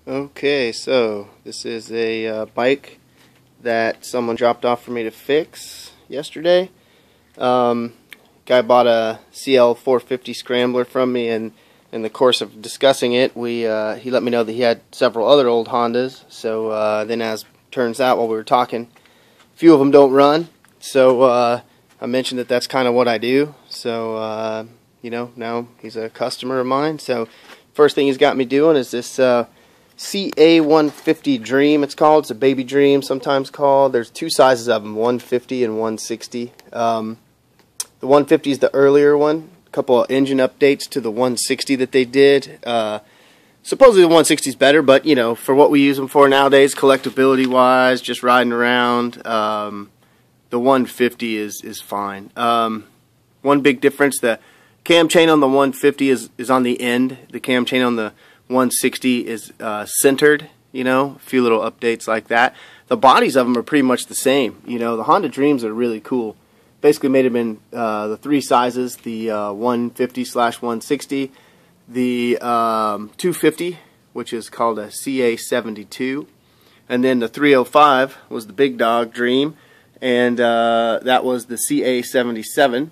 Okay, so this is a bike that someone dropped off for me to fix yesterday. Guy bought a CL450 Scrambler from me, and in the course of discussing it, he let me know that he had several other old Hondas. So then, as turns out, while we were talking, a few of them don't run. So I mentioned that that's kind of what I do. So now he's a customer of mine. So first thing he's got me doing is this CA150 Dream, it's called. It's a baby Dream, sometimes called. There's two sizes of them, 150 and 160. The 150 is the earlier one. A couple of engine updates to the 160 that they did. Supposedly the 160 is better, but for what we use them for nowadays, collectability-wise, just riding around, the 150 is fine. One big difference: the cam chain on the 150 is on the end. The cam chain on the 160 is centered, a few little updates like that. The bodies of them are pretty much the same. The Honda Dreams are really cool. Basically made them in the three sizes: the 150/160, the 250, which is called a CA72, and then the 305 was the big dog Dream, and that was the CA77.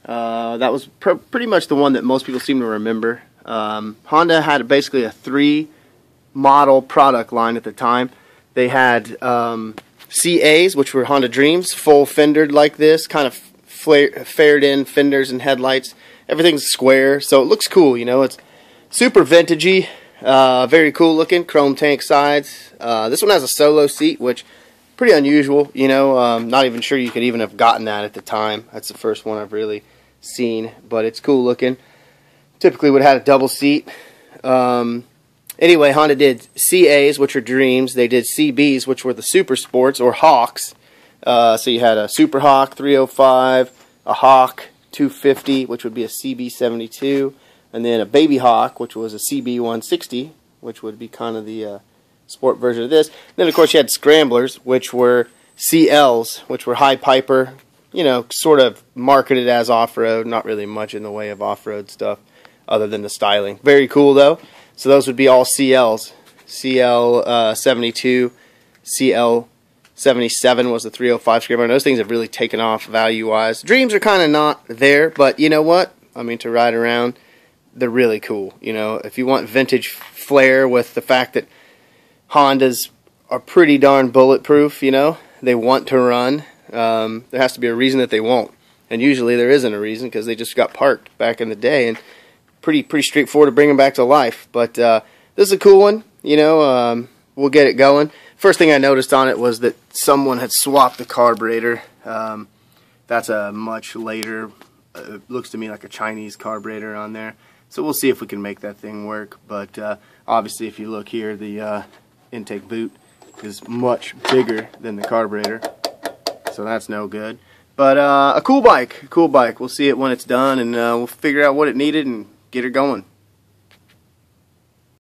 That was pretty much the one that most people seem to remember. Honda had basically a three-model product line at the time. They had CAs, which were Honda Dreams, full fendered like this, kind of flared-in fenders and headlights. Everything's square, so it looks cool. It's super vintagey, very cool looking, chrome tank sides. This one has a solo seat, which pretty unusual. Not even sure you could even have gotten that at the time. That's the first one I've really seen, but it's cool looking. Typically would have had a double seat. Anyway, Honda did CAs, which are Dreams. They did CBs, which were the Super Sports, or Hawks. So you had a Super Hawk 305, a Hawk 250, which would be a CB72, and then a Baby Hawk, which was a CB160, which would be kind of the sport version of this. And then, of course, you had Scramblers, which were CLs, which were high piper, sort of marketed as off-road. Not really much in the way of off-road stuff, other than the styling. Very cool, though. So those would be all CLs. CL72, CL77 was the 305 Scrambler. And those things have really taken off value-wise. Dreams are kind of not there, but you know what? I mean, to ride around, they're really cool. If you want vintage flair with the fact that Hondas are pretty darn bulletproof, they want to run. There has to be a reason that they won't. And usually there isn't a reason, because they just got parked back in the day. And pretty straightforward to bring them back to life. But this is a cool one. We'll get it going. First thing I noticed on it was that someone had swapped the carburetor. That's a much later, it looks to me like a Chinese carburetor on there. So we'll see if we can make that thing work. But obviously, if you look here, the intake boot is much bigger than the carburetor. So that's no good. But a cool bike. We'll see it when it's done, and we'll figure out what it needed and get her going.